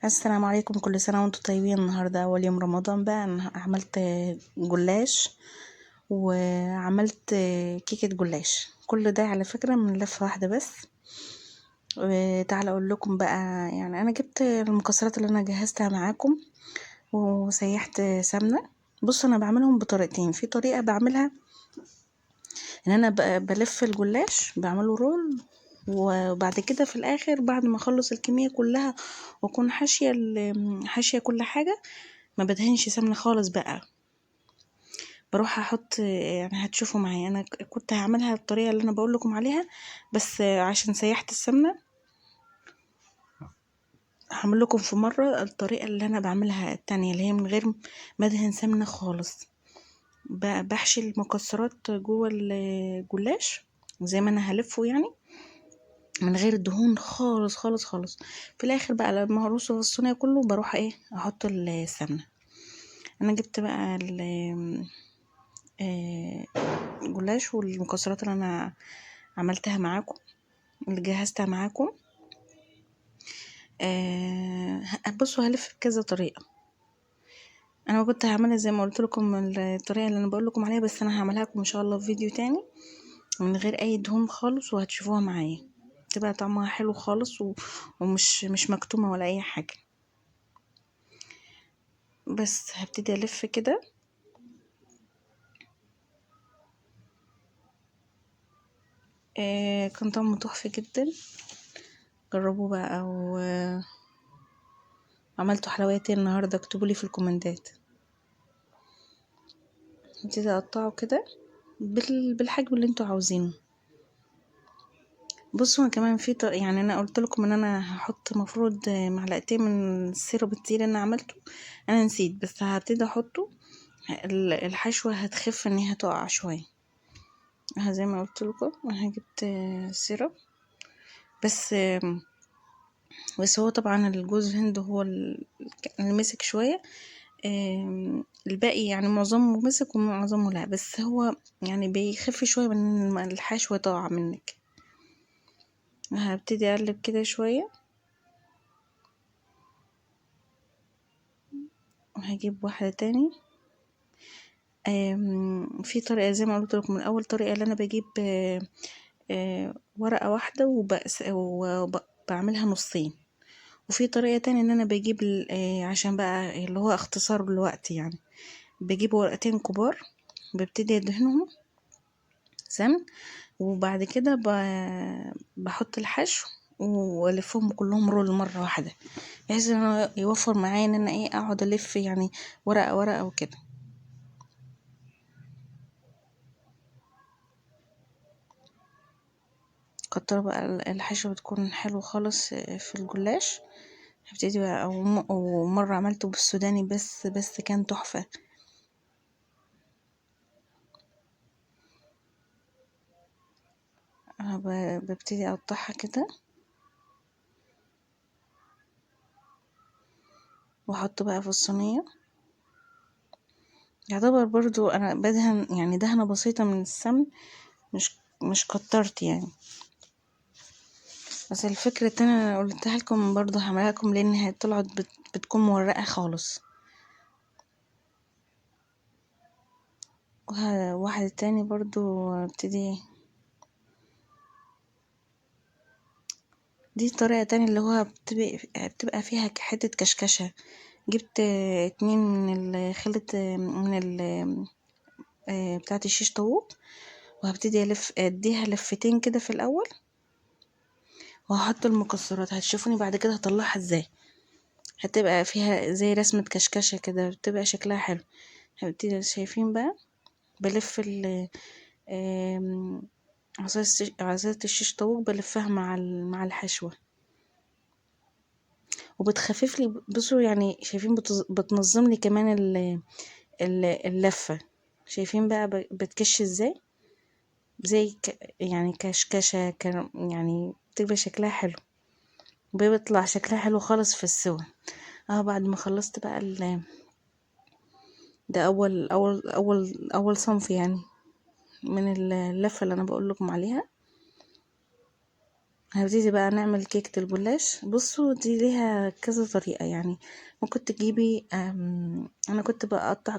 السلام عليكم، كل سنة وانتم طيبين. النهاردة أول يوم رمضان بقى. أنا عملت جلاش وعملت كيكة جلاش. كل ده على فكرة من لفة واحدة بس. تعالى أقول لكم بقى. يعني أنا جبت المكسرات اللي أنا جهزتها معاكم وسيحت سمنة. بص، أنا بعملهم بطريقتين. في طريقة بعملها إن أنا بلف الجلاش، بعمله رول، وبعد كده في الاخر بعد ما اخلص الكميه كلها واكون حاشيه كل حاجه، ما بدهنش سمنه خالص بقى. بروح احط، يعني هتشوفوا معايا. انا كنت هعملها بالطريقه اللي انا بقول لكم عليها، بس عشان سيحت السمنه هعمل لكم في مره الطريقه اللي انا بعملها التانية، اللي هي من غير ما ادهن سمنه خالص. بحشي المكسرات جوه الجلاش زي ما انا هلفه، يعني من غير الدهون خالص خالص خالص. في الاخر بقى لما هرصه في الصينيه كله بروح احط السمنه. انا جبت بقى الجلاش والمكسرات اللي انا عملتها معاكم، اللي جهزتها معاكم. بصوا، هلف بكذا طريقه. انا كنت هعملها زي ما قلت لكم الطريقه اللي انا بقول لكم عليها، بس انا هعملها لكم ان شاء الله في فيديو تاني من غير اي دهون خالص، وهتشوفوها معايا. تبقى طعمها حلو خالص ومش مش مكتومه ولا اي حاجه. بس هبتدي الف كده. كان طعمه تحفة جدا. جربوه بقى. وعملتوا حلوياتي النهاردة، اكتبولي في الكومنتات. هبتدي اقطعه كده بالحجم اللي انتوا عاوزينه. بصوا، انا كمان في يعني انا قلت لكم ان انا هحط مفروض معلقتين من السيرب التقيل اللي انا عملته. انا نسيت، بس هبتدي احطه. الحشوة هتخف ان هي تقع شوية. زي ما قلت لكم انا جبت سيرب بس. هو طبعا الجوز هند هو اللي مسك شوية. الباقي يعني معظمه مسك ومعظمه لا، بس هو يعني بيخف شوية من الحشوة طالعة منك. هبتدي اقلب كده شوية، وهجيب واحدة تاني. في طريقة زي ما قلت لكم، اول طريقة اللي انا بجيب ورقة واحدة وبعملها نصين. وفي طريقة تانية ان انا بجيب عشان بقى اللي هو اختصار الوقت، يعني بجيب ورقتين كبار، ببتدي ادهنهم سمن، وبعد كده بحط الحشو والفهم كلهم رول مره واحده، بحيث انه يوفر معايا ان انا اقعد الف يعني ورقه ورقه وكده. كتر بقى الحشو بتكون حلو خالص في الجلاش. هبتدي بقى، او مره عملته بالسوداني بس كان تحفه. ببتدي اقطعها كده واحط بقى في الصينيه. يعتبر برضو انا بدهن يعني دهنه بسيطه من السمن، مش كترت يعني. بس الفكرة التانية انا قلتها لكم برضو هعملها لكم، لان هي طلعت بتكون مورقة خالص. واحد تاني برضو ابتدي. دي طريقة تانية اللي هو بتبقى فيها حتة كشكشة. جبت اتنين من الخلة من بتاعة الشيش طاووق، وهبتدي اديها لفتين كده في الاول، وهحط المكسرات. هتشوفوني بعد كده هطلعها ازاي. هتبقى فيها زي رسمة كشكشة كده، بتبقى شكلها حلو. هبتدي، شايفين بقى، بلف عصاية الشيش طاووق، بلفها مع الحشوة، وبتخفف لي. بصوا يعني، شايفين بتنظم لي كمان اللفة. شايفين بقى بتكش ازاي، زي يعني كشكشة يعني بتبقى شكلها حلو، بيطلع شكلها حلو خالص في السوا. بعد ما خلصت بقى ده اول صنف يعني من اللفة اللي انا بقول لكم عليها. هنبتدي بقى نعمل كيكة الجلاش. بصوا دي ليها كذا طريقة يعني. ممكن تجيبي انا كنت بقطع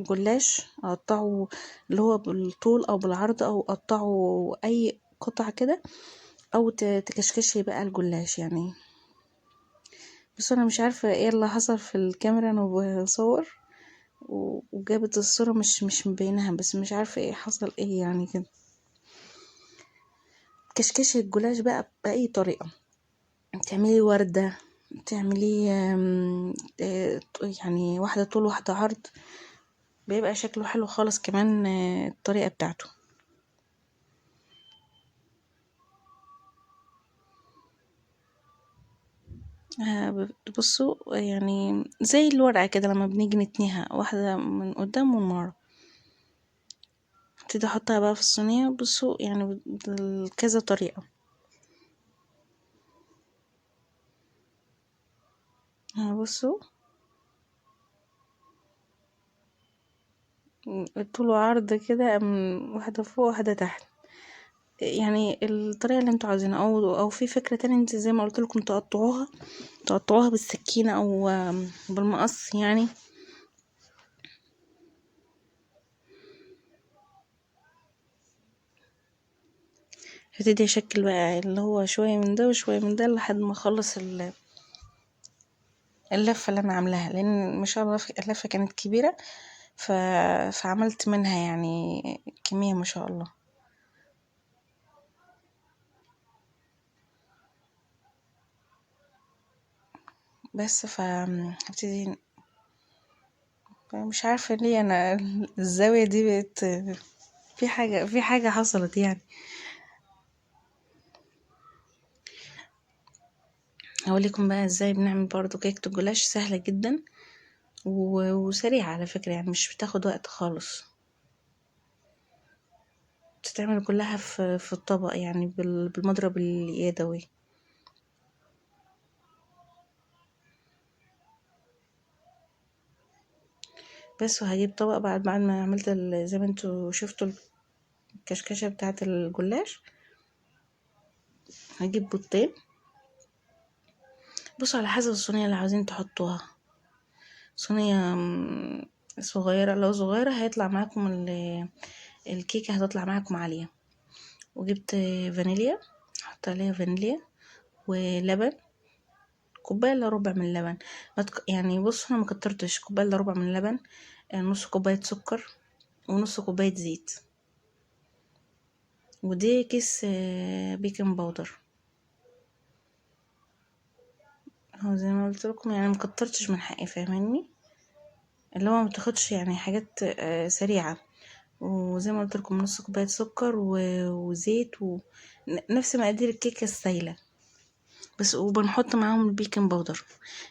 جلاش، اقطعه اللي هو بالطول او بالعرض، او اقطعه اي قطع كده، او تكشكشي بقى الجلاش يعني. بس انا مش عارفة ايه اللي حصل في الكاميرا انا بصور، وجابت الصورة مش مبينها، بس مش عارفة ايه حصل ايه يعني كده. كشكشي الجلاش بقى بأي طريقة، تعملي وردة، تعملي يعني واحدة طول واحدة عرض، بيبقى شكله حلو خالص كمان. الطريقة بتاعته بصوا يعني زي الورقة كده لما بنيجي نتنيها، واحدة من قدام ومن ورا، ابتدي احطها بقى في الصينية. بصوا يعني كذا طريقة. بصوا طول وعرض كده، واحدة فوق واحدة تحت، يعني الطريقة اللي انتوا عايزينها، او في فكرة تانية، انت زي ما قلت لكم تقطعوها بالسكينة او بالمقص يعني. هبتدي اشكل بقى اللي هو شوية من ده وشوية من ده لحد ما اخلص اللفة اللي انا عاملاها، لان ما شاء الله اللفة كانت كبيرة، فعملت منها يعني كمية ما شاء الله. بس هبتدي، مش عارفة ليه انا الزاوية دي بقت في حاجة حصلت يعني. هقولكم بقى ازاي بنعمل برضو كيكة الجلاش. سهلة جدا وسريعة على فكرة، يعني مش بتاخد وقت خالص. بتتعمل كلها في الطبق يعني بالمضرب اليدوي. بس وهجيب طبق بعد ما عملت زي ما انتوا شفتوا الكشكشة بتاعة الجلاش. هجيب بيضتين. بصوا على حسب الصينية اللي عاوزين تحطوها. صينية صغيرة، لو صغيرة هيطلع معاكم الكيكة هتطلع معاكم عالية. وجبت فانيليا، حط عليها فانيليا ولبن، كوباية الا ربع من اللبن. يعني بصوا انا مكترتش، كوباية الا ربع من اللبن، نص كوباية سكر، ونص كوباية زيت، ودي كيس بيكنج باودر. هو زي ما قلت لكم يعني مكترتش من حقي، فاهماني؟ اللي هو متاخدش يعني حاجات سريعة. وزي ما قلت لكم نص كوباية سكر وزيت، نفس مقادير الكيكة السايلة بس. وبنحط معاهم البيكنج باودر.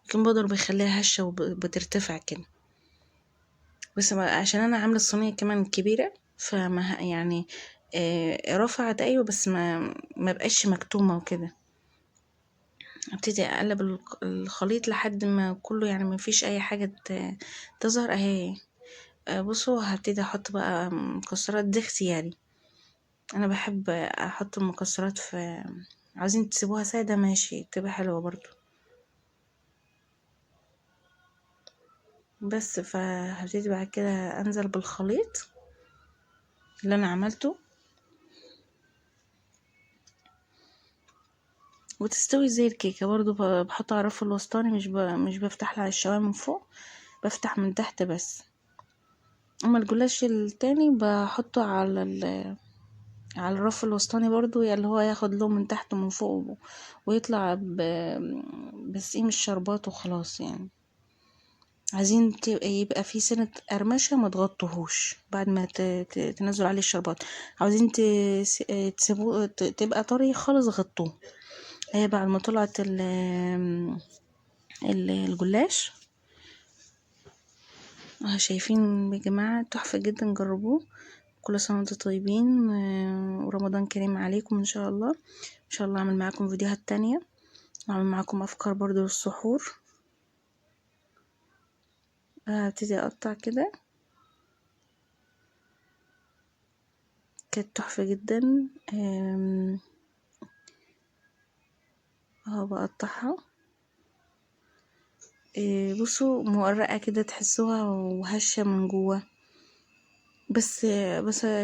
البيكنج باودر بيخليها هشة وبترتفع كده. بس عشان انا عاملة الصينية كمان كبيرة، فما يعني رفعت ايوه، بس ما بقاش مكتومة وكده. ابتدي اقلب الخليط لحد ما كله يعني ما فيش اي حاجة تظهر اهي. بصوا هبتدي احط بقى مكسرات، دي اختياري. انا بحب احط المكسرات في، عاوزين تسيبوها سادة ماشي تبقى حلوة برضو. بس فهبتدي بعد كده انزل بالخليط اللي انا عملته، وتستوي زي الكيكة برضو. بحطها على الرف الوسطاني، مش بفتح لها الشواية من فوق، بفتح من تحت بس. اما الجلاش التاني بحطه على الرف الوسطاني برضو، يعني اللي هو ياخد لون من تحت ومن فوق، ويطلع بسيم الشربات وخلاص يعني. عايزين يبقى فيه سنة قرمشة، ما تغطوهوش بعد ما تنزلوا عليه الشربات. عاوزين تسيبوه تبقى طري خالص، غطوه. هي بعد ما طلعت الجلاش شايفين يا جماعة تحفة جدا، جربوه. كل سنة وانتم طيبين، ورمضان كريم عليكم ان شاء الله. ان شاء الله اعمل معاكم فيديوهات تانية، واعمل معاكم افكار برضو للسحور. هبتدي اقطع كده. كانت تحفة جدا. اهو بقطعها. بصوا مورقة كده تحسوها وهشة من جوه. بس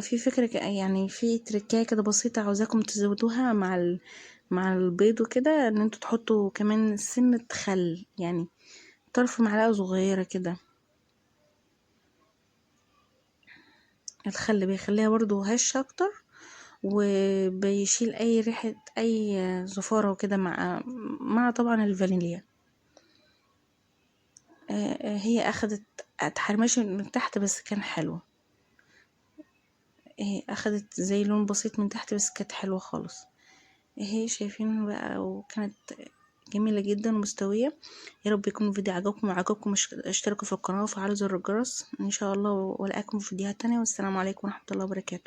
في فكرة يعني في تركاية كده بسيطة عاوزاكم تزودوها مع البيض وكده، ان انتوا تحطوا كمان سنة خل، يعني طرف معلقة صغيرة كده. الخل بيخليها برضو هشة اكتر، وبيشيل اي ريحة اي زفارة وكده، مع طبعا الفانيليا. هي اخدت اتحرمش من تحت بس كان حلو. اخدت زي لون بسيط من تحت بس كانت حلوة خالص. اهي شايفين بقى، وكانت جميلة جدا ومستوية. يا رب يكون الفيديو عجبكم، وعجبكم اشتركوا في القناة وفعلوا زر الجرس ان شاء الله، والقاكم في فيديوهات تانية، والسلام عليكم ورحمة الله وبركاته.